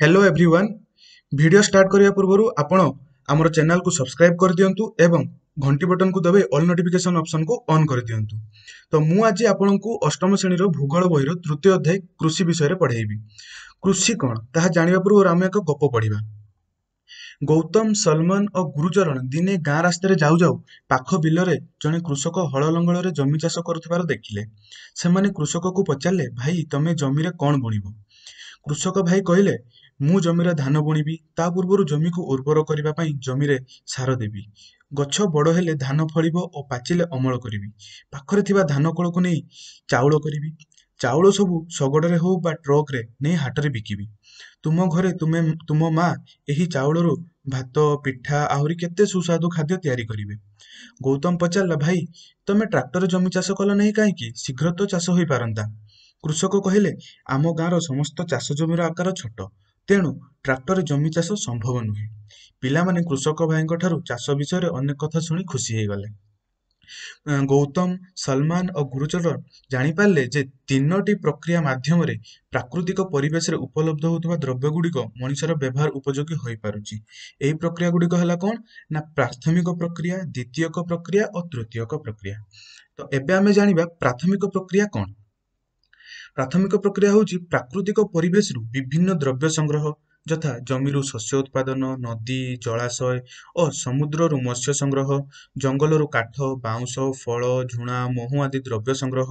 Hello everyone. Video start करिया पूर्वरु आपण हमर चैनल को सब्सक्राइब कर दियंतु एवं घंटी बटन को दबे ऑल नोटिफिकेशन ऑप्शन को ऑन कर दियंतु। तो मु आज आपण को अष्टम श्रेणी रो भूगोल बही रो तृतीय अध्याय कृषि विषय रे पढेइबी। कृषि कोन ताहा जानिबा पूर्वरु हम एक गप पढिबा। गौतम सलमान और गुरुचरण दिने गाँ रास्तार जाऊ जाऊ पाख बिलरे जड़े कृषक हल लंगल जमी चाष कर देखिले। सेमाने कृषक को पचारे, भाई तमे जमी कौन बुणीब? कृषक भाई कहले, मु जमीरे धान बुणीबी, ता पूर्वरु जमी को उर्वर करबा पई जमीरे सार देबी। गछ बड़ हेले धान फलिब और पाचिले अमल करिबी। पाखरे थिबा धान कळକୁ नेई चाउଳ करिबी। चाउଳ ସବୁ ଶଗଡ଼ରେ ହଉ ବା ଟ୍ରକରେ ନେଇ ହାଟରେ ବିକିବି। ତୁମ ଘରେ ତୁମ ମା ଏହି ଚାଉଳରୁ ଭାତ, ପିଠା ଆହୁରି କେତେ ସୁସ୍ୱାଦୁ ଖାଦ୍ୟ ତିଆରି କରିବେ। ଗୌତମ ପଚାରିଲା, ଭାଇ ତମେ ଟ୍ରାକ୍ଟରରେ ଜମି ଚାଷ କଲ ନାହିଁ କାହିଁକି? ଶୀଘ୍ର ତ ଚାଷ ହୋଇପାରନ୍ତା। କୃଷକ କହିଲେ, ଆମ ଗାଁର ସମସ୍ତ ଚାଷ ଜମିର ଆକାର ଛୋଟ, ତେଣୁ ଟ୍ରାକ୍ଟରରେ ଜମି ଚାଷ ସମ୍ଭବ ନୁହେଁ। ପିଲାମାନେ କୃଷକ ଭାଇଙ୍କ ଠାରୁ ଚାଷ ବିଷୟରେ ଅନେକ କଥା ଶୁଣି ଖୁସି ହେଇଗଲେ। ଗୌତମ, ସଲମାନ ଓ ଗୁରୁଚରଣ ଜାଣିପାରିଲେ ଯେ ତିନୋଟି ପ୍ରକ୍ରିୟା ମାଧ୍ୟମରେ ପ୍ରାକୃତିକ ପରିବେଶରେ ଉପଲବ୍ଧ ହେଉଥିବା ଦ୍ରବ୍ୟ ଗୁଡ଼ିକ ମଣିଷର ବ୍ୟବହାର ଉପଯୋଗୀ ହୋଇପାରୁଛି। ଏହି ପ୍ରକ୍ରିୟା ଗୁଡ଼ିକ ହେଲା କଣ ନା ପ୍ରାଥମିକ ପ୍ରକ୍ରିୟା, ଦ୍ୱିତୀୟକ ପ୍ରକ୍ରିୟା ଓ ତୃତୀୟକ ପ୍ରକ୍ରିୟା। ତ ଏବେ ଆମେ ଜାଣିବା ପ୍ରାଥମିକ ପ୍ରକ୍ରିୟା କଣ। ପ୍ରାଥମିକ ପ୍ରକ୍ରିୟା ହେଉଛି ପ୍ରାକୃତିକ ପରିବେଶରୁ ବିଭିନ୍ନ ଦ୍ରବ୍ୟ ସଂଗ୍ରହ, ଯଥା ଜମିରୁ ଶସ୍ୟ ଉତ୍ପାଦନ, ନଦୀ, ଜଳାଶୟ ଓ ସମୁଦ୍ରରୁ ମତ୍ସ୍ୟ ସଂଗ୍ରହ, ଜଙ୍ଗଲରୁ କାଠ, ବାଉଁଶ, ଫଳ, ଝୁଣା, ମହୁ ଆଦି ଦ୍ରବ୍ୟ ସଂଗ୍ରହ,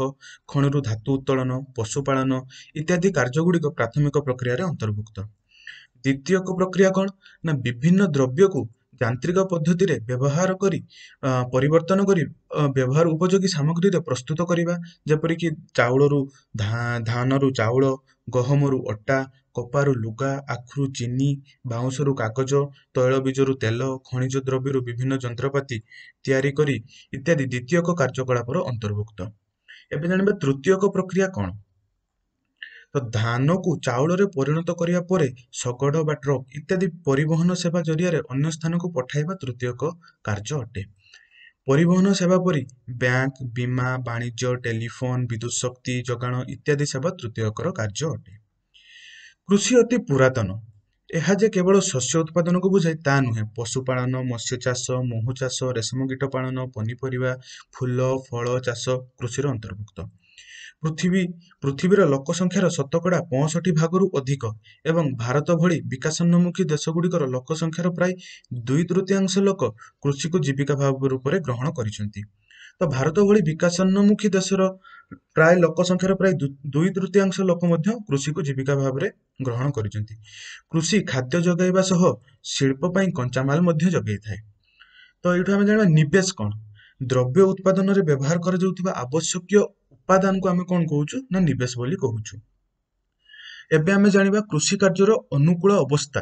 ଖଣିରୁ ଧାତୁ ଉତ୍ତୋଳନ, ପଶୁପାଳନ ଇତ୍ୟାଦି କାର୍ଯ୍ୟଗୁଡ଼ିକ ପ୍ରାଥମିକ ପ୍ରକ୍ରିୟାରେ ଅନ୍ତର୍ଭୁକ୍ତ। ଦ୍ୱିତୀୟକ ପ୍ରକ୍ରିୟା କଣ ନା ବିଭିନ୍ନ ଦ୍ରବ୍ୟକୁ ଯାନ୍ତ୍ରିକ ପଦ୍ଧତିରେ ବ୍ୟବହାର କରି ପରିବର୍ତ୍ତନ କରି ବ୍ୟବହାର ଉପଯୋଗୀ ସାମଗ୍ରୀରେ ପ୍ରସ୍ତୁତ କରିବା, ଯେପରିକି ଚାଉଳରୁ ଧାନରୁ ଚାଉଳ, ଗହମରୁ ଅଟା, କପାରୁ ଲୁଗା, ଆଖୁରୁ ଚିନି, ବାଉଁଶରୁ କାଗଜ, ତୈଳବୀଜରୁ ତେଲ, ଖଣିଜ ଦ୍ରବ୍ୟରୁ ବିଭିନ୍ନ ଯନ୍ତ୍ରପାତି ତିଆରି କରି ଇତ୍ୟାଦି ଦ୍ୱିତୀୟକ କାର୍ଯ୍ୟକଳାପର ଅନ୍ତର୍ଭୁକ୍ତ। ଏବେ ଜାଣିବା ତୃତୀୟକ ପ୍ରକ୍ରିୟା କଣ। ତ ଧାନକୁ ଚାଉଳରେ ପରିଣତ କରିବା ପରେ ଶଗଡ଼ ବା ଟ୍ରକ୍ ଇତ୍ୟାଦି ପରିବହନ ସେବା ଜରିଆରେ ଅନ୍ୟ ସ୍ଥାନକୁ ପଠାଇବା ତୃତୀୟକ କାର୍ଯ୍ୟ ଅଟେ। ପରିବହନ ସେବା ପରି ବ୍ୟାଙ୍କ, ବୀମା, ବାଣିଜ୍ୟ, ଟେଲିଫୋନ, ବିଦ୍ୟୁତ ଶକ୍ତି ଯୋଗାଣ ଇତ୍ୟାଦି ସେବା ତୃତୀୟକର କାର୍ଯ୍ୟ ଅଟେ। କୃଷି ଅତି ପୁରାତନ। ଏହା ଯେ କେବଳ ଶସ୍ୟ ଉତ୍ପାଦନକୁ ବୁଝାଏ ତା ନୁହେଁ। ପଶୁପାଳନ, ମତ୍ସ୍ୟ ଚାଷ, ମହୁ ଚାଷ, ରେଶମ କୀଟ ପାଳନ, ପନିପରିବା, ଫୁଲ, ଫଳ ଚାଷ କୃଷିର ଅନ୍ତର୍ଭୁକ୍ତ। ପୃଥିବୀର ଲୋକ ସଂଖ୍ୟାର ଶତକଡ଼ା 65 ଭାଗରୁ ଅଧିକ ଏବଂ ଭାରତ ଭଳି ବିକାଶୋନ୍ମୁଖୀ ଦେଶଗୁଡ଼ିକର ଲୋକ ସଂଖ୍ୟାର ପ୍ରାୟ 2/3 ଲୋକ କୃଷିକୁ ଜୀବିକା ଭାବ ରୂପରେ ଗ୍ରହଣ କରିଛନ୍ତି। ତ ଭାରତ ଭଳି ବିକାଶୋନ୍ମୁଖୀ ଦେଶର ପ୍ରାୟ ଲୋକ ସଂଖ୍ୟାର ପ୍ରାୟ 2/3 ଲୋକ ମଧ୍ୟ କୃଷିକୁ ଜୀବିକା ଭାବରେ ଗ୍ରହଣ କରିଛନ୍ତି। କୃଷି ଖାଦ୍ୟ ଯୋଗାଇବା ସହ ଶିଳ୍ପ ପାଇଁ କଞ୍ଚାମାଲ ମଧ୍ୟ ଯୋଗାଇଥାଏ। ତ ଏଇଠୁ ଆମେ ଜାଣିବା ନିବେଶ କଣ। ଦ୍ରବ୍ୟ ଉତ୍ପାଦନରେ ବ୍ୟବହାର କରାଯାଉଥିବା ଆବଶ୍ୟକୀୟ ଉପାଦାନକୁ ଆମେ କଣ କହୁଛୁ ନା ନିବେଶ ବୋଲି କହୁଛୁ। ଏବେ ଆମେ ଜାଣିବା କୃଷି କାର୍ଯ୍ୟର ଅନୁକୂଳ ଅବସ୍ଥା।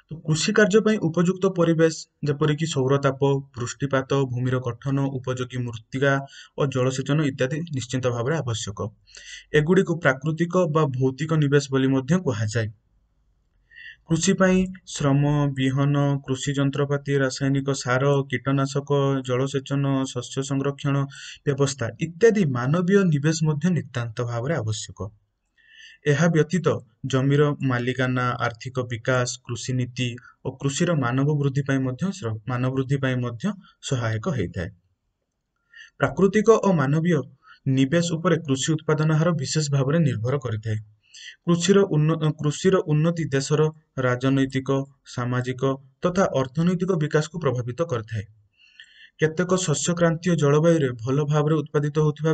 ତ କୃଷି କାର୍ଯ୍ୟ ପାଇଁ ଉପଯୁକ୍ତ ପରିବେଶ, ଯେପରିକି ସୌରତାପ, ବୃଷ୍ଟିପାତ, ଭୂମିର ଗଠନ, ଉପଯୋଗୀ ମୃତ୍ତିକା ଓ ଜଳସେଚନ ଇତ୍ୟାଦି ନିଶ୍ଚିତ ଭାବରେ ଆବଶ୍ୟକ। ଏଗୁଡ଼ିକୁ ପ୍ରାକୃତିକ ବା ଭୌତିକ ନିବେଶ ବୋଲି ମଧ୍ୟ କୁହାଯାଏ। କୃଷି ପାଇଁ ଶ୍ରମ, ବିହନ, କୃଷି ଯନ୍ତ୍ରପାତି, ରାସାୟନିକ ସାର, କୀଟନାଶକ, ଜଳସେଚନ, ଶସ୍ୟ ସଂରକ୍ଷଣ ବ୍ୟବସ୍ଥା ଇତ୍ୟାଦି ମାନବୀୟ ନିବେଶ ମଧ୍ୟ ନିତାନ୍ତ ଭାବରେ ଆବଶ୍ୟକ। ଏହା ବ୍ୟତୀତ ଜମିର ମାଲିକାନା, ଆର୍ଥିକ ବିକାଶ, କୃଷି ନୀତି ଓ କୃଷିର ମାନବ ବୃଦ୍ଧି ପାଇଁ ମଧ୍ୟ ସହାୟକ ହୋଇଥାଏ। ପ୍ରାକୃତିକ ଓ ମାନବୀୟ ନିବେଶ ଉପରେ କୃଷି ଉତ୍ପାଦନ ହାର ବିଶେଷ ଭାବରେ ନିର୍ଭର କରିଥାଏ। କୃଷିର ଉନ୍ନତି ଦେଶର ରାଜନୈତିକ, ସାମାଜିକ ତଥା ଅର୍ଥନୈତିକ ବିକାଶକୁ ପ୍ରଭାବିତ କରିଥାଏ। କେତେକ ଶସ୍ୟ କ୍ରାନ୍ତୀୟ ଜଳବାୟୁରେ ଭଲ ଭାବରେ ଉତ୍ପାଦିତ ହେଉଥିବା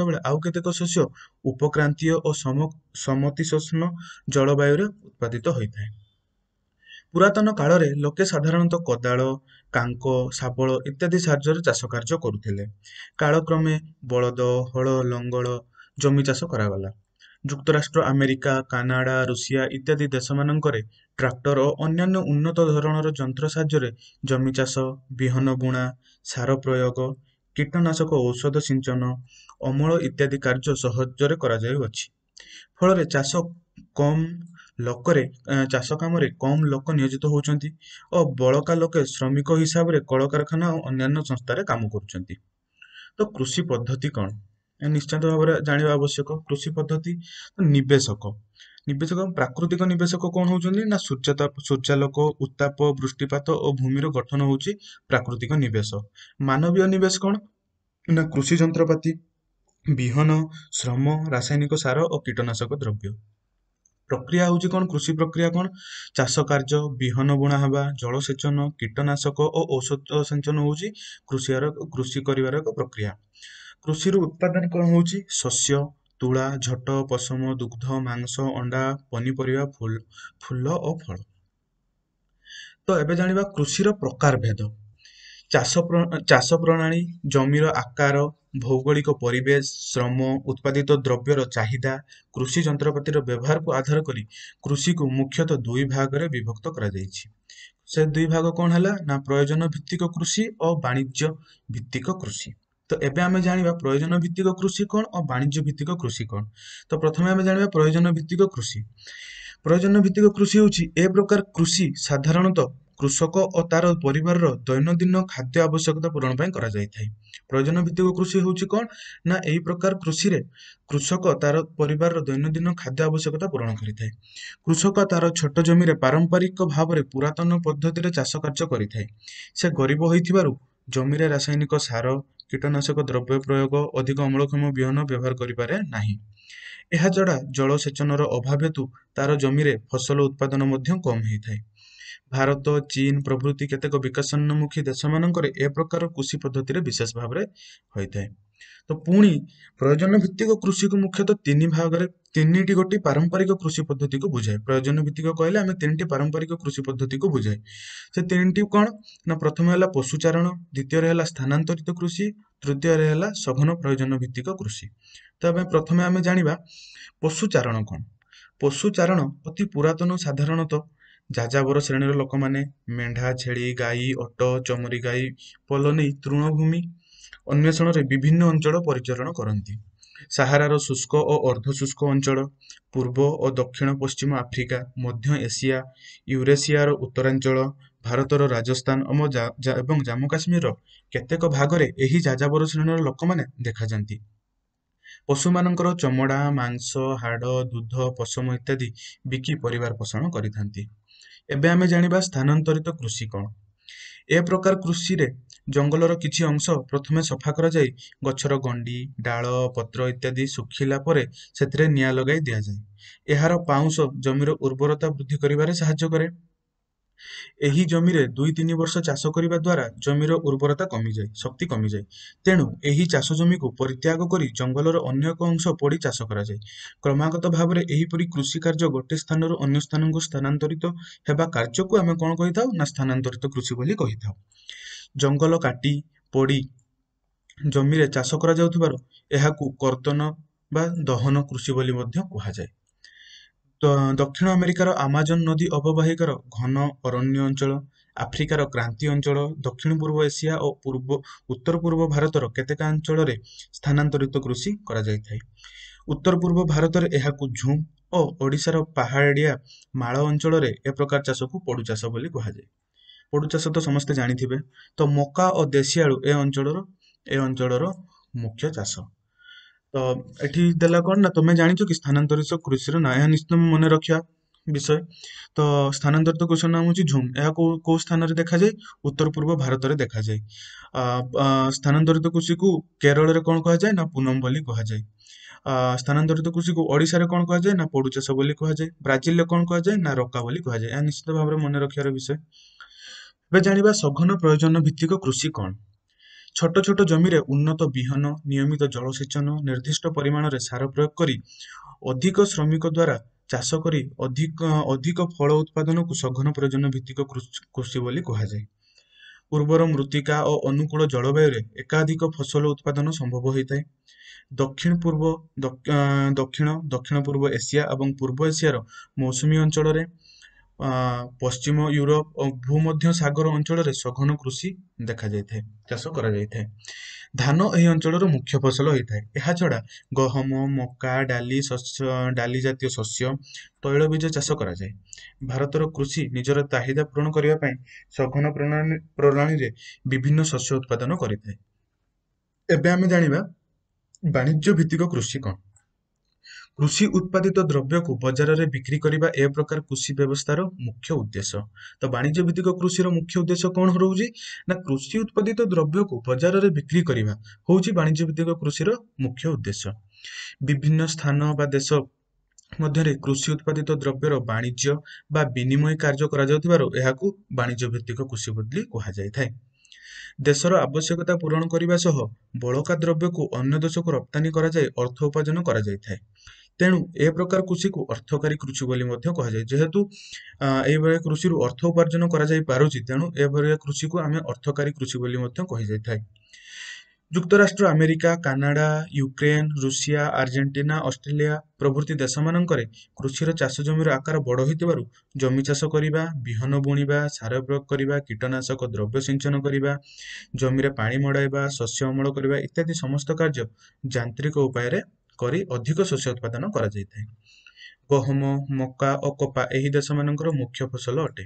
ବେଳେ ଆଉ କେତେକ ଶସ୍ୟ ଉପକ୍ରାନ୍ତୀୟ ଓ ସମଶୀତୋଷ୍ଣ ଜଳବାୟୁରେ ଉତ୍ପାଦିତ ହୋଇଥାଏ। ପୁରାତନ କାଳରେ ଲୋକେ ସାଧାରଣତଃ କୋଦାଳ, କାଙ୍କ, ଶାବଳ ଇତ୍ୟାଦି ସାହାଯ୍ୟରେ ଚାଷ କାର୍ଯ୍ୟ କରୁଥିଲେ। କାଳକ୍ରମେ ବଳଦ, ହଳ, ଲଙ୍ଗଳ ଜମି ଚାଷ କରାଗଲା। ଯୁକ୍ତରାଷ୍ଟ୍ର ଆମେରିକା, କାନାଡା, ରୁଷିଆ ଇତ୍ୟାଦି ଦେଶମାନଙ୍କରେ ଟ୍ରାକ୍ଟର ଓ ଅନ୍ୟାନ୍ୟ ଉନ୍ନତ ଧରଣର ଯନ୍ତ୍ର ସାହାଯ୍ୟରେ ଜମି ଚାଷ, ବିହନ ବୁଣା, ସାର ପ୍ରୟୋଗ, କୀଟନାଶକ ଔଷଧ ସିଞ୍ଚନ, ଅମଳ ଇତ୍ୟାଦି କାର୍ଯ୍ୟ ସହଜରେ କରାଯାଉଅଛି। ଫଳରେ ଚାଷ କାମରେ କମ୍ ଲୋକ ନିୟୋଜିତ ହେଉଛନ୍ତି ଓ ବଳକା ଲୋକେ ଶ୍ରମିକ ହିସାବରେ କଳକାରଖାନା ଓ ଅନ୍ୟାନ୍ୟ ସଂସ୍ଥାରେ କାମ କରୁଛନ୍ତି। ତ କୃଷି ପଦ୍ଧତି କଣ? ନିଶ୍ଚିତ ଭାବରେ ଜାଣିବା ଆବଶ୍ୟକ। କୃଷି ପଦ୍ଧତି ନିବେଶକ। ନିବେଶକ ପ୍ରାକୃତିକ ନିବେଶକ କଣ ହଉଛନ୍ତି ନା ସୂର୍ଯ୍ୟାଲୋକ, ଉତ୍ତାପ, ବୃଷ୍ଟିପାତ ଓ ଭୂମିର ଗଠନ ହଉଛି ପ୍ରାକୃତିକ ନିବେଶ। ମାନବୀୟ ନିବେଶ କଣ ନା କୃଷି ଯନ୍ତ୍ରପାତି, ବିହନ, ଶ୍ରମ, ରାସାୟନିକ ସାର ଓ କୀଟନାଶକ ଦ୍ରବ୍ୟ। ପ୍ରକ୍ରିୟା ହଉଛି କଣ, କୃଷି ପ୍ରକ୍ରିୟା କଣ, ଚାଷ କାର୍ଯ୍ୟ, ବିହନ ବୁଣା ହେବା, ଜଳସେଚନ, କୀଟନାଶକ ଓ ଔଷଧ ସିଞ୍ଚନ ହଉଛି କୃଷି କରିବାର ଏକ ପ୍ରକ୍ରିୟା। କୃଷିରୁ ଉତ୍ପାଦନ କଣ ହଉଛି, ଶସ୍ୟ, ତୁଳା, ଝୋଟ, ପଶମ, ଦୁଗ୍ଧ, ମାଂସ, ଅଣ୍ଡା, ପନିପରିବା, ଫୁଲ ଓ ଫଳ। ତ ଏବେ ଜାଣିବା କୃଷିର ପ୍ରକାର ଭେଦ। ଚାଷ ପ୍ରଣାଳୀ, ଜମିର ଆକାର, ଭୌଗୋଳିକ ପରିବେଶ, ଶ୍ରମ, ଉତ୍ପାଦିତ ଦ୍ରବ୍ୟର ଚାହିଦା, କୃଷି ଯନ୍ତ୍ରପାତିର ବ୍ୟବହାରକୁ ଆଧାର କରି କୃଷିକୁ ମୁଖ୍ୟତଃ ଦୁଇ ଭାଗରେ ବିଭକ୍ତ କରାଯାଇଛି। ସେ ଦୁଇ ଭାଗ କଣ ହେଲା ନା ପ୍ରୟୋଜନ ଭିତ୍ତିକ କୃଷି ଓ ବାଣିଜ୍ୟ ଭିତ୍ତିକ କୃଷି। ତ ଏବେ ଆମେ ଜାଣିବା ପ୍ରୟୋଜନ ଭିତ୍ତିକ କୃଷି କଣ ଓ ବାଣିଜ୍ୟ ଭିତ୍ତିକ କୃଷି କଣ। ତ ପ୍ରଥମେ ଆମେ ଜାଣିବା ପ୍ରୟୋଜନ ଭିତ୍ତିକ କୃଷି। ପ୍ରୟୋଜନ ଭିତ୍ତିକ କୃଷି ହେଉଛି ଏ ପ୍ରକାର କୃଷି ସାଧାରଣତଃ କୃଷକ ଓ ତାର ପରିବାରର ଦୈନନ୍ଦିନ ଖାଦ୍ୟ ଆବଶ୍ୟକତା ପୂରଣ ପାଇଁ କରାଯାଇଥାଏ। ପ୍ରୟୋଜନ ଭିତ୍ତିକ କୃଷି ହେଉଛି କଣ ନା ଏହି ପ୍ରକାର କୃଷିରେ କୃଷକ ତାର ପରିବାରର ଦୈନନ୍ଦିନ ଖାଦ୍ୟ ଆବଶ୍ୟକତା ପୂରଣ କରିଥାଏ। କୃଷକ ତାର ଛୋଟ ଜମିରେ ପାରମ୍ପରିକ ଭାବରେ ପୁରାତନ ପଦ୍ଧତିରେ ଚାଷ କାର୍ଯ୍ୟ କରିଥାଏ। ସେ ଗରିବ ହୋଇଥିବାରୁ ଜମିରେ ରାସାୟନିକ ସାର, କୀଟନାଶକ ଦ୍ରବ୍ୟ ପ୍ରୟୋଗ, ଅଧିକ ଅମଳକ୍ଷମ ବିହନ ବ୍ୟବହାର କରିପାରେ ନାହିଁ। ଏହାଛଡ଼ା ଜଳସେଚନର ଅଭାବ ହେତୁ ତାର ଜମିରେ ଫସଲ ଉତ୍ପାଦନ ମଧ୍ୟ କମ୍ ହେଇଥାଏ। ଭାରତ, ଚୀନ ପ୍ରଭୃତି କେତେକ ବିକାଶୋନ୍ମୁଖୀ ଦେଶମାନଙ୍କରେ ଏ ପ୍ରକାର କୃଷି ପଦ୍ଧତିରେ ବିଶେଷ ଭାବରେ ହୋଇଥାଏ। ତ ପୁଣି ପ୍ରୟୋଜନ ଭିତ୍ତିକ କୃଷିକୁ ମୁଖ୍ୟତଃ ତିନିଟି ଗୋଟି ପାରମ୍ପରିକ କୃଷି ପଦ୍ଧତିକୁ ବୁଝାଏ। ପ୍ରୟୋଜନ ଭିତ୍ତିକ କହିଲେ ଆମେ ତିନିଟି ପାରମ୍ପରିକ କୃଷି ପଦ୍ଧତିକୁ ବୁଝାଏ। ସେ ତିନିଟି କଣ ନା ପ୍ରଥମେ ହେଲା ପଶୁଚାରଣ, ଦ୍ୱିତୀୟରେ ହେଲା ସ୍ଥାନାନ୍ତରିତ କୃଷି, ତୃତୀୟରେ ହେଲା ସଘନ ପ୍ରୟୋଜନ ଭିତ୍ତିକ କୃଷି। ତ ପ୍ରଥମେ ଆମେ ଜାଣିବା ପଶୁଚାରଣ କଣ। ପଶୁଚାରଣ ଅତି ପୁରାତନ, ସାଧାରଣତଃ ଯାଯାବର ଶ୍ରେଣୀର ଲୋକମାନେ ମେଣ୍ଢା, ଛେଳି, ଗାଈ, ଓଟ, ଚମରି ଗାଈ, ପଲ ନେଇ ତୃଣଭୂମି ଅନ୍ୱେଷଣରେ ବିଭିନ୍ନ ଅଞ୍ଚଳ ପରିଚାଳନା କରନ୍ତି। ସାହାରାର ଶୁଷ୍କ ଓ ଅର୍ଦ୍ଧଶୁଷ୍କ ଅଞ୍ଚଳ, ପୂର୍ବ ଓ ଦକ୍ଷିଣ ପଶ୍ଚିମ ଆଫ୍ରିକା, ମଧ୍ୟ ଏସିଆ, ୟୁରେସିଆର ଉତ୍ତରାଞ୍ଚଳ, ଭାରତର ରାଜସ୍ଥାନ ଏବଂ ଜାମ୍ମୁ କାଶ୍ମୀରର କେତେକ ଭାଗରେ ଏହି ଯାଯାବର ଶ୍ରେଣୀର ଲୋକମାନେ ଦେଖାଯାନ୍ତି। ପଶୁମାନଙ୍କର ଚମଡ଼ା, ମାଂସ, ହାଡ଼, ଦୁଧ, ପଶମ ଇତ୍ୟାଦି ବିକି ପରିବାର ପୋଷଣ କରିଥାନ୍ତି। ଏବେ ଆମେ ଜାଣିବା ସ୍ଥାନାନ୍ତରିତ କୃଷି କଣ। ଏ ପ୍ରକାର କୃଷିରେ ଜଙ୍ଗଲର କିଛି ଅଂଶ ପ୍ରଥମେ ସଫା କରାଯାଇ ଗଛର ଗଣ୍ଡି, ଡାଳ, ପତ୍ର ଇତ୍ୟାଦି ଶୁଖିଲା ପରେ ସେଥିରେ ନିଆଁ ଲଗାଇ ଦିଆଯାଏ। ଏହାର ପାଉଁଶ ଜମିର ଉର୍ବରତା ବୃଦ୍ଧି କରିବାରେ ସାହାଯ୍ୟ କରେ। ଏହି ଜମିରେ 2-3 ବର୍ଷ ଚାଷ କରିବା ଦ୍ୱାରା ଜମିର ଉର୍ବରତା କମିଯାଏ, ଶକ୍ତି କମିଯାଏ। ତେଣୁ ଏହି ଚାଷ ଜମିକୁ ପରିତ୍ୟାଗ କରି ଜଙ୍ଗଲର ଅନ୍ୟ ଏକ ଅଂଶ ପୋଡ଼ି ଚାଷ କରାଯାଏ। କ୍ରମାଗତ ଭାବରେ ଏହିପରି କୃଷି କାର୍ଯ୍ୟ ଗୋଟିଏ ସ୍ଥାନରୁ ଅନ୍ୟ ସ୍ଥାନକୁ ସ୍ଥାନାନ୍ତରିତ ହେବା କାର୍ଯ୍ୟକୁ ଆମେ କଣ କହିଥାଉ ନା ସ୍ଥାନାନ୍ତରିତ କୃଷି ବୋଲି କହିଥାଉ। ଜଙ୍ଗଲ କାଟି ପୋଡ଼ି ଜମିରେ ଚାଷ କରାଯାଉଥିବାରୁ ଏହାକୁ କର୍ତ୍ତନ ବା ଦହନ କୃଷି ବୋଲି ମଧ୍ୟ କୁହାଯାଏ। ଦକ୍ଷିଣ ଆମେରିକାର ଆମାଜନ ନଦୀ ଅବବାହିକାର ଘନ ଅରଣ୍ୟ ଅଞ୍ଚଳ, ଆଫ୍ରିକାର କ୍ରାନ୍ତି ଅଞ୍ଚଳ, ଦକ୍ଷିଣ ପୂର୍ବ ଏସିଆ ଓ ଉତ୍ତର ପୂର୍ବ ଭାରତର କେତେକ ଅଞ୍ଚଳରେ ସ୍ଥାନାନ୍ତରିତ କୃଷି କରାଯାଇଥାଏ। ଉତ୍ତର ପୂର୍ବ ଭାରତରେ ଏହାକୁ ଝୁମ୍ ଓ ଓଡ଼ିଶାର ପାହାଡ଼ିଆ ମାଳ ଅଞ୍ଚଳରେ ଏ ପ୍ରକାର ଚାଷକୁ ପୋଡୁ ଚାଷ ବୋଲି କୁହାଯାଏ। ପୋଡୁ ଚାଷ ତ ସମସ୍ତେ ଜାଣିଥିବେ। ତ ମକା ଓ ଦେଶୀ ଆଳୁ ଏ ଅଞ୍ଚଳର ମୁଖ୍ୟ ଚାଷ। ତ ଏଠି ଦେଲା କଣ ନା ତମେ ଜାଣିଛ କି ସ୍ଥାନାନ୍ତରିତ କୃଷିର ନାଁ, ଏହା ନିଶ୍ଚିତ ମନେ ରଖିବା ବିଷୟ। ତ ସ୍ଥାନାନ୍ତରିତ କୃଷିର ନାମ ହଉଛି ଝୁମ୍। ଏହା କୋଉ ସ୍ଥାନରେ ଦେଖାଯାଏ? ଉତ୍ତର ପୂର୍ବ ଭାରତରେ ଦେଖାଯାଏ। ସ୍ଥାନାନ୍ତରିତ କୃଷିକୁ କେରଳରେ କଣ କୁହାଯାଏ ନା ପୁନମ ବୋଲି କୁହାଯାଏ। ସ୍ଥାନାନ୍ତରିତ କୃଷିକୁ ଓଡ଼ିଶାରେ କଣ କୁହାଯାଏ ନା ପୋଡୁ ଚାଷ ବୋଲି କୁହାଯାଏ। ବ୍ରାଜିଲରେ କଣ କୁହାଯାଏ ନା ରକା ବୋଲି କୁହାଯାଏ। ଏହା ନିଶ୍ଚିତ ଭାବରେ ମନେ ରଖିବାର ବିଷୟ। ଏବେ ଜାଣିବା ସଘନ ପ୍ରୟୋଜନ ଭିତ୍ତିକ କୃଷି କଣ। ଛୋଟ ଛୋଟ ଜମିରେ ଉନ୍ନତ ବିହନ, ନିୟମିତ ଜଳସେଚନ, ନିର୍ଦ୍ଦିଷ୍ଟ ପରିମାଣରେ ସାର ପ୍ରୟୋଗ କରି ଅଧିକ ଶ୍ରମିକ ଦ୍ୱାରା ଚାଷ କରି ଅଧିକ ଫଳ ଉତ୍ପାଦନକୁ ସଘନ ପ୍ରୟୋଜନ ଭିତ୍ତିକ କୃଷି ବୋଲି କୁହାଯାଏ। ଉର୍ବର ମୃତ୍ତିକା ଓ ଅନୁକୂଳ ଜଳବାୟୁରେ ଏକାଧିକ ଫସଲ ଉତ୍ପାଦନ ସମ୍ଭବ ହୋଇଥାଏ। ଦକ୍ଷିଣ ପୂର୍ବ ଏସିଆ ଏବଂ ପୂର୍ବ ଏସିଆର ମୌସୁମୀ ଅଞ୍ଚଳରେ, ପଶ୍ଚିମ ୟୁରୋପ ଓ ଭୂମଧ୍ୟ ସାଗର ଅଞ୍ଚଳରେ ସଘନ କୃଷି ଦେଖାଯାଇଥାଏ, ଚାଷ କରାଯାଇଥାଏ। ଧାନ ଏହି ଅଞ୍ଚଳର ମୁଖ୍ୟ ଫସଲ ହୋଇଥାଏ। ଏହା ଛଡ଼ା ଗହମ, ମକା, ଡାଲି ଜାତୀୟ ଶସ୍ୟ, ତୈଳବୀଜ ଚାଷ କରାଯାଏ। ଭାରତର କୃଷି ନିଜର ଚାହିଦା ପୂରଣ କରିବା ପାଇଁ ସଘନ ପ୍ରଣାଳୀରେ ବିଭିନ୍ନ ଶସ୍ୟ ଉତ୍ପାଦନ କରିଥାଏ। ଏବେ ଆମେ ଜାଣିବା ବାଣିଜ୍ୟ ଭିତ୍ତିକ କୃଷି କଣ। କୃଷି ଉତ୍ପାଦିତ ଦ୍ରବ୍ୟକୁ ବଜାରରେ ବିକ୍ରି କରିବା ଏ ପ୍ରକାର କୃଷି ବ୍ୟବସ୍ଥାର ମୁଖ୍ୟ ଉଦ୍ଦେଶ୍ୟ। ତ ବାଣିଜ୍ୟ ଭିତ୍ତିକ କୃଷିର ମୁଖ୍ୟ ଉଦ୍ଦେଶ୍ୟ କଣ ରହୁଛି ନା କୃଷି ଉତ୍ପାଦିତ ଦ୍ରବ୍ୟକୁ ବଜାରରେ ବିକ୍ରି କରିବା ହଉଛି ବାଣିଜ୍ୟ ଭିତ୍ତିକ କୃଷିର ମୁଖ୍ୟ ଉଦ୍ଦେଶ୍ୟ। ବିଭିନ୍ନ ସ୍ଥାନ ବା ଦେଶ ମଧ୍ୟରେ କୃଷି ଉତ୍ପାଦିତ ଦ୍ରବ୍ୟର ବାଣିଜ୍ୟ ବା ବିନିମୟ କାର୍ଯ୍ୟ କରାଯାଉଥିବାରୁ ଏହାକୁ ବାଣିଜ୍ୟ ଭିତ୍ତିକ କୃଷି ବୋଲି କୁହାଯାଇଥାଏ। ଦେଶର ଆବଶ୍ୟକତା ପୂରଣ କରିବା ସହ ବଳକା ଦ୍ରବ୍ୟକୁ ଅନ୍ୟ ଦେଶକୁ ରପ୍ତାନି କରାଯାଇ ଅର୍ଥ ଉପାର୍ଜନ କରାଯାଇଥାଏ। ତେଣୁ ଏ ପ୍ରକାର କୃଷିକୁ ଅର୍ଥକାରୀ କୃଷି ବୋଲି ମଧ୍ୟ କୁହାଯାଏ। ଯେହେତୁ ଏଇଭଳିଆ କୃଷିରୁ ଅର୍ଥ ଉପାର୍ଜନ କରାଯାଇ ପାରୁଛି, ତେଣୁ ଏଭଳିଆ କୃଷିକୁ ଆମେ ଅର୍ଥକାରୀ କୃଷି ବୋଲି ମଧ୍ୟ କୁହାଯାଇଥାଏ। ଯୁକ୍ତରାଷ୍ଟ୍ର America, Canada, Ukraine, Russia, Argentina, Australia ପ୍ରଭୃତି ଦେଶମାନଙ୍କରେ କୃଷିର ଚାଷ ଜମିର ଆକାର ବଡ଼ ହୋଇଥିବାରୁ ଜମି ଚାଷ କରିବା, ବିହନ ବୁଣିବା, ସାର ପ୍ରୟୋଗ କରିବା, କୀଟନାଶକ ଦ୍ରବ୍ୟ ସିଞ୍ଚନ କରିବା, ଜମିରେ ପାଣି ମଡ଼ାଇବା, ଶସ୍ୟ ଅମଳ କରିବା ଇତ୍ୟାଦି ସମସ୍ତ କାର୍ଯ୍ୟ ଯାନ୍ତ୍ରିକ ଉପାୟରେ କରି ଅଧିକ ଶସ୍ୟ ଉତ୍ପାଦନ କରାଯାଇଥାଏ। ଗହମ, ମକା ଓ କପା ଏହି ଦେଶମାନଙ୍କର ମୁଖ୍ୟ ଫସଲ ଅଟେ।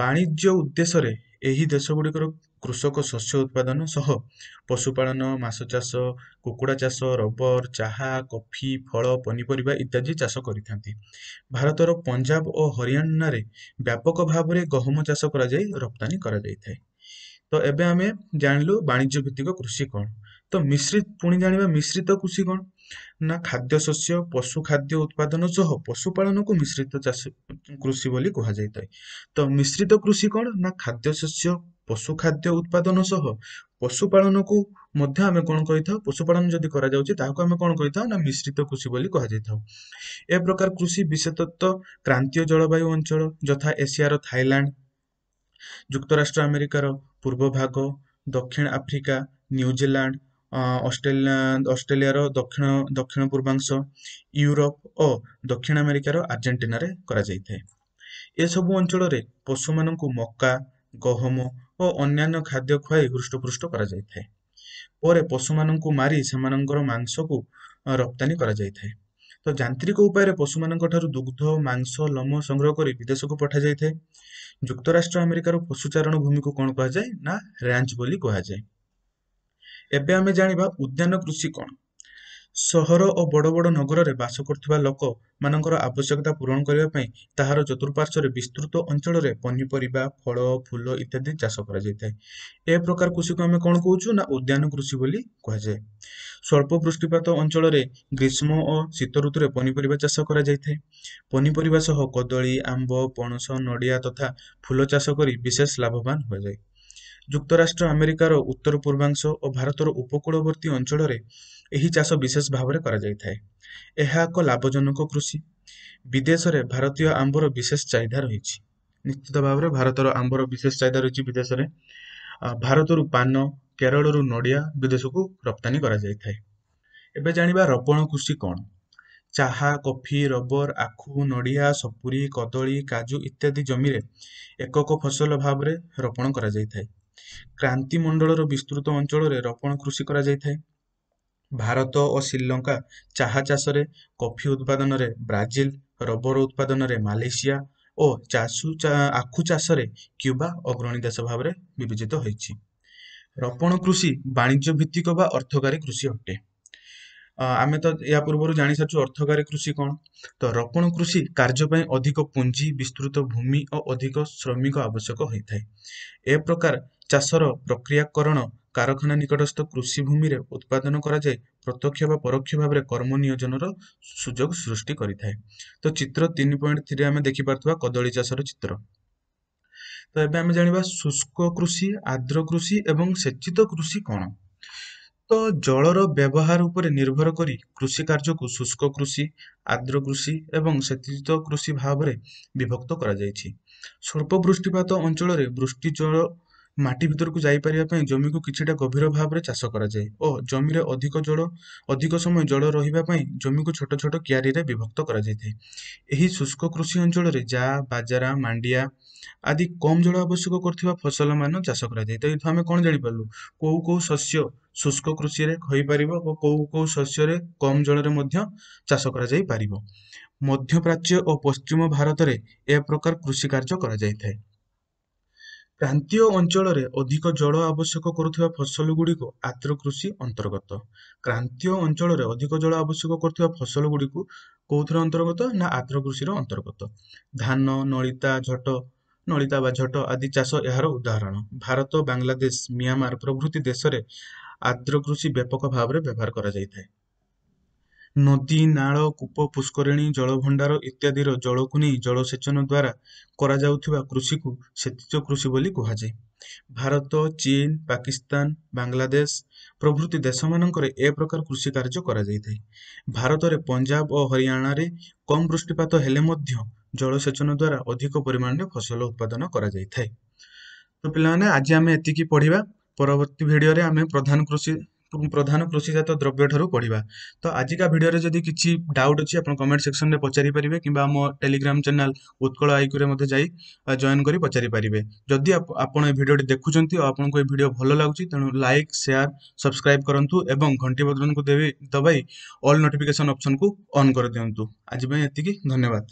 ବାଣିଜ୍ୟ ଉଦ୍ଦେଶ୍ୟରେ ଏହି ଦେଶଗୁଡ଼ିକର କୃଷକ ଶସ୍ୟ ଉତ୍ପାଦନ ସହ ପଶୁପାଳନ, ମାଛ ଚାଷ, କୁକୁଡ଼ା ଚାଷ, ରବର, ଚାହା, କଫି, ଫଳ, ପନିପରିବା ଇତ୍ୟାଦି ଚାଷ କରିଥାନ୍ତି। ଭାରତର ପଞ୍ଜାବ ଓ ହରିୟାଣାରେ ବ୍ୟାପକ ଭାବରେ ଗହମ ଚାଷ କରାଯାଇ ରପ୍ତାନି କରାଯାଇଥାଏ। ତ ଏବେ ଆମେ ଜାଣିଲୁ ବାଣିଜ୍ୟ ଭିତ୍ତିକ କୃଷି କଣ। ତ ପୁଣି ଜାଣିବା ମିଶ୍ରିତ କୃଷି କଣ ନା ଖାଦ୍ୟଶସ୍ୟ, ପଶୁ ଖାଦ୍ୟ ଉତ୍ପାଦନ ସହ ପଶୁପାଳନକୁ ମିଶ୍ରିତ ଚାଷ କୃଷି ବୋଲି କୁହାଯାଇଥାଏ। ତ ମିଶ୍ରିତ କୃଷି କଣ ନା ଖାଦ୍ୟଶସ୍ୟ, ପଶୁ ଖାଦ୍ୟ ଉତ୍ପାଦନ ସହ ପଶୁପାଳନକୁ ମଧ୍ୟ ଆମେ କଣ କହିଥାଉ, ପଶୁପାଳନ ଯଦି କରାଯାଉଛି ତାହାକୁ ଆମେ କଣ କହିଥାଉ ନା ମିଶ୍ରିତ କୃଷି ବୋଲି କୁହାଯାଇଥାଉ। ଏ ପ୍ରକାର କୃଷି ବିଶେଷତଃ କ୍ରାନ୍ତୀୟ ଜଳବାୟୁ ଅଞ୍ଚଳ ଯଥା ଏସିଆର ଥାଇଲାଣ୍ଡ, ଯୁକ୍ତରାଷ୍ଟ୍ର ଆମେରିକାର ପୂର୍ବ ଭାଗ, ଦକ୍ଷିଣ ଆଫ୍ରିକା, ନ୍ୟୁଜିଲାଣ୍ଡ, ଅଷ୍ଟ୍ରେଲିଆର ଦକ୍ଷିଣ ପୂର୍ବାଂଶ, ୟୁରୋପ ଓ ଦକ୍ଷିଣ ଆମେରିକାର ଆର୍ଜେଣ୍ଟିନାରେ କରାଯାଇଥାଏ। ଏସବୁ ଅଞ୍ଚଳରେ ପଶୁମାନଙ୍କୁ ମକା, ଗହମ ଓ ଅନ୍ୟାନ୍ୟ ଖାଦ୍ୟ ଖୁଆଇ ହୃଷ୍ଟପୃଷ୍ଟ କରାଯାଇଥାଏ। ପରେ ପଶୁମାନଙ୍କୁ ମାରି ସେମାନଙ୍କର ମାଂସକୁ ରପ୍ତାନି କରାଯାଇଥାଏ। ତ ଯାନ୍ତ୍ରିକ ଉପାୟରେ ପଶୁମାନଙ୍କ ଠାରୁ ଦୁଗ୍ଧ, ମାଂସ, ଲୋମ ସଂଗ୍ରହ କରି ବିଦେଶକୁ ପଠାଯାଇଥାଏ। ଯୁକ୍ତରାଷ୍ଟ୍ର ଆମେରିକାର ପଶୁଚାରଣ ଭୂମିକୁ କଣ କୁହାଯାଏ ନା ରାଞ୍ଚ ବୋଲି କୁହାଯାଏ। ଏବେ ଆମେ ଜାଣିବା ଉଦ୍ୟାନ କୃଷି କଣ। ସହର ଓ ବଡ଼ ବଡ଼ ନଗରରେ ବାସ କରୁଥିବା ଲୋକ ମାନଙ୍କର ଆବଶ୍ୟକତା ପୂରଣ କରିବା ପାଇଁ ତାହାର ଚତୁଃପାର୍ଶ୍ୱରେ ବିସ୍ତୃତ ଅଞ୍ଚଳରେ ପନିପରିବା, ଫଳ, ଫୁଲ ଇତ୍ୟାଦି ଚାଷ କରାଯାଇଥାଏ। ଏ ପ୍ରକାର କୃଷିକୁ ଆମେ କଣ କହୁଛୁ ନା ଉଦ୍ୟାନ କୃଷି ବୋଲି କୁହାଯାଏ। ସ୍ୱଳ୍ପ ବୃଷ୍ଟିପାତ ଅଞ୍ଚଳରେ ଗ୍ରୀଷ୍ମ ଓ ଶୀତ ଋତୁରେ ପନିପରିବା ଚାଷ କରାଯାଇଥାଏ। ପନିପରିବା ସହ କଦଳୀ, ଆମ୍ବ, ପଣସ, ନଡ଼ିଆ ତଥା ଫୁଲ ଚାଷ କରି ବିଶେଷ ଲାଭବାନ ହୁଆଯାଏ। ଯୁକ୍ତରାଷ୍ଟ୍ର ଆମେରିକାର ଉତ୍ତର ପୂର୍ବାଂଶ ଓ ଭାରତର ଉପକୂଳବର୍ତ୍ତୀ ଅଞ୍ଚଳରେ ଏହି ଚାଷ ବିଶେଷ ଭାବରେ କରାଯାଇଥାଏ। ଏହା ଏକ ଲାଭଜନକ କୃଷି। ବିଦେଶରେ ଭାରତୀୟ ଆମ୍ବର ବିଶେଷ ଚାହିଦା ରହିଛି। ନିଶ୍ଚିତ ଭାବରେ ଭାରତର ଆମ୍ବର ବିଶେଷ ଚାହିଦା ରହିଛି ବିଦେଶରେ। ଭାରତରୁ ପାନ, କେରଳରୁ ନଡ଼ିଆ ବିଦେଶକୁ ରପ୍ତାନି କରାଯାଇଥାଏ। ଏବେ ଜାଣିବା ରୋପଣ କୃଷି କଣ। ଚାହା, କଫି, ରବର, ଆଖୁ, ନଡ଼ିଆ, ସପୁରୀ, କଦଳୀ, କାଜୁ ଇତ୍ୟାଦି ଜମିରେ ଏକକ ଫସଲ ଭାବରେ ରୋପଣ କରାଯାଇଥାଏ। କ୍ରାନ୍ତି ମଣ୍ଡଳର ବିସ୍ତୃତ ଅଞ୍ଚଳରେ ରୋପଣ କୃଷି କରାଯାଇଥାଏ। ଭାରତ ଓ ଶ୍ରୀଲଙ୍କା ଚାହା ଚାଷରେ, କଫି ଉତ୍ପାଦନରେ ବ୍ରାଜିଲ, ରବର ଉତ୍ପାଦନରେ ମାଲେସିଆ ଓ ଆଖୁ ଚାଷରେ କ୍ୟୁବା ଅଗ୍ରଣୀ ଦେଶ ଭାବରେ ବିବେଚିତ ହୋଇଛି। ରୋପଣ କୃଷି ବାଣିଜ୍ୟ ଭିତ୍ତିକ ବା ଅର୍ଥକାରୀ କୃଷି ଅଟେ। ଆମେ ତ ଏହା ପୂର୍ବରୁ ଜାଣିସାରିଛୁ ଅର୍ଥକାରୀ କୃଷି କଣ। ତ ରୋପଣ କୃଷି କାର୍ଯ୍ୟ ପାଇଁ ଅଧିକ ପୁଞ୍ଜି, ବିସ୍ତୃତ ଭୂମି ଓ ଅଧିକ ଶ୍ରମିକ ଆବଶ୍ୟକ ହୋଇଥାଏ। ଏ ପ୍ରକାର ଚାଷର ପ୍ରକ୍ରିୟାକରଣ କାରଖାନା ନିକଟସ୍ଥ କୃଷି ଭୂମିରେ ଉତ୍ପାଦନ କରାଯାଇ ପ୍ରତ୍ୟକ୍ଷ ବା ପରୋକ୍ଷ ଭାବରେ କର୍ମ ନିୟୋଜନର ସୁଯୋଗ ସୃଷ୍ଟି କରିଥାଏ। ତ ଚିତ୍ର 3.3 ଆମେ ଦେଖିପାରୁଥିବା କଦଳୀ ଚାଷର ଚିତ୍ର। ତ ଏବେ ଆମେ ଜାଣିବା ଶୁଷ୍କ କୃଷି, ଆର୍ଦ୍ର କୃଷି ଏବଂ ସେଚିତ କୃଷି କଣ। ତ ଜଳର ବ୍ୟବହାର ଉପରେ ନିର୍ଭର କରି କୃଷି କାର୍ଯ୍ୟକୁ ଶୁଷ୍କ କୃଷି, ଆର୍ଦ୍ର କୃଷି ଏବଂ ସେଚିତ କୃଷି ଭାବରେ ବିଭକ୍ତ କରାଯାଇଛି। ସ୍ୱଳ୍ପ ବୃଷ୍ଟିପାତ ଅଞ୍ଚଳରେ ବୃଷ୍ଟି ଜଳ ମାଟି ଭିତରକୁ ଯାଇପାରିବା ପାଇଁ ଜମିକୁ କିଛିଟା ଗଭୀର ଭାବରେ ଚାଷ କରାଯାଏ ଓ ଜମିରେ ଅଧିକ ସମୟ ଜଳ ରହିବା ପାଇଁ ଜମିକୁ ଛୋଟ ଛୋଟ କିଆରିରେ ବିଭକ୍ତ କରାଯାଇଥାଏ। ଏହି ଶୁଷ୍କ କୃଷି ଅଞ୍ଚଳରେ ଚା, ବାଜରା, ମାଣ୍ଡିଆ ଆଦି କମ ଜଳ ଆବଶ୍ୟକ କରୁଥିବା ଫସଲ ମାନ ଚାଷ କରାଯାଏ। ତ ଏଇଠୁ ଆମେ କଣ ଜାଣିପାରିଲୁ, କୋଉ କୋଉ ଶସ୍ୟ ଶୁଷ୍କ କୃଷିରେ ହୋଇପାରିବ ଓ କୋଉ କୋଉ ଶସ୍ୟରେ କମ ଜଳରେ ମଧ୍ୟ ଚାଷ କରାଯାଇ ପାରିବ। ମଧ୍ୟପ୍ରାଚ୍ୟ ଓ ପଶ୍ଚିମ ଭାରତରେ ଏ ପ୍ରକାର କୃଷି କାର୍ଯ୍ୟ କରାଯାଇଥାଏ। କ୍ରାନ୍ତୀୟ ଅଞ୍ଚଳରେ ଅଧିକ ଜଳ ଆବଶ୍ୟକ କରୁଥିବା ଫସଲଗୁଡ଼ିକ ଆର୍ଦ୍ର କୃଷି ଅନ୍ତର୍ଗତ। କ୍ରାନ୍ତୀୟ ଅଞ୍ଚଳରେ ଅଧିକ ଜଳ ଆବଶ୍ୟକ କରୁଥିବା ଫସଲଗୁଡ଼ିକୁ କୋଉଥିର ଅନ୍ତର୍ଗତ ନା ଆର୍ଦ୍ର କୃଷିର ଅନ୍ତର୍ଗତ। ଧାନ, ନଳିତା ବା ଝୋଟ ଆଦି ଚାଷ ଏହାର ଉଦାହରଣ। ଭାରତ, ବାଂଲାଦେଶ, ମିଆଁମାର ପ୍ରଭୃତି ଦେଶରେ ଆର୍ଦ୍ର କୃଷି ବ୍ୟାପକ ଭାବରେ ବ୍ୟବହାର କରାଯାଇଥାଏ। ନଦୀ, ନାଳ, କୂପ, ପୁଷ୍କରିଣୀ, ଜଳଭଣ୍ଡାର ଇତ୍ୟାଦିର ଜଳକୁ ନେଇ ଜଳସେଚନ ଦ୍ୱାରା କରାଯାଉଥିବା କୃଷିକୁ ସେଚିତ କୃଷି ବୋଲି କୁହାଯାଏ। ଭାରତ, ଚୀନ, ପାକିସ୍ତାନ, ବାଂଲାଦେଶ ପ୍ରଭୃତି ଦେଶମାନଙ୍କରେ ଏ ପ୍ରକାର କୃଷି କାର୍ଯ୍ୟ କରାଯାଇଥାଏ। ଭାରତରେ ପଞ୍ଜାବ ଓ ହରିୟାଣାରେ କମ୍ ବୃଷ୍ଟିପାତ ହେଲେ ମଧ୍ୟ ଜଳସେଚନ ଦ୍ୱାରା ଅଧିକ ପରିମାଣରେ ଫସଲ ଉତ୍ପାଦନ କରାଯାଇଥାଏ। ତ ପିଲାମାନେ ଆଜି ଆମେ ଏତିକି ପଢିବା। ପରବର୍ତ୍ତୀ ଭିଡିଓରେ ଆମେ ପ୍ରଧାନ କୃଷିଜାତ ଦ୍ରବ୍ୟ ଠାରୁ ପଢିବା। ତ ଆଜିକା ଭିଡିଓରେ ଯଦି କିଛି ଡାଉଟ୍ ଅଛି ଆପଣ କମେଣ୍ଟ ସେକ୍ସନରେ ପଚାରି ପାରିବେ କିମ୍ବା ଆମ ଟେଲିଗ୍ରାମ ଚ୍ୟାନେଲ ଉତ୍କଳ ଆଇକ୍ୟୁରେ ମଧ୍ୟ ଯାଇ ଜଏନ୍ କରି ପଚାରି ପାରିବେ। ଯଦି ଆପଣ ଏ ଭିଡିଓଟି ଦେଖୁଛନ୍ତି ଆଉ ଆପଣଙ୍କୁ ଏ ଭିଡିଓ ଭଲ ଲାଗୁଛି ତେଣୁ ଲାଇକ୍, ସେୟାର, ସବସ୍କ୍ରାଇବ କରନ୍ତୁ ଏବଂ ଘଣ୍ଟି ବଟନକୁ ଦବାଇ ଅଲ୍ ନୋଟିଫିକେସନ ଅପସନକୁ ଅନ୍ କରିଦିଅନ୍ତୁ। ଆଜି ପାଇଁ ଏତିକି, ଧନ୍ୟବାଦ।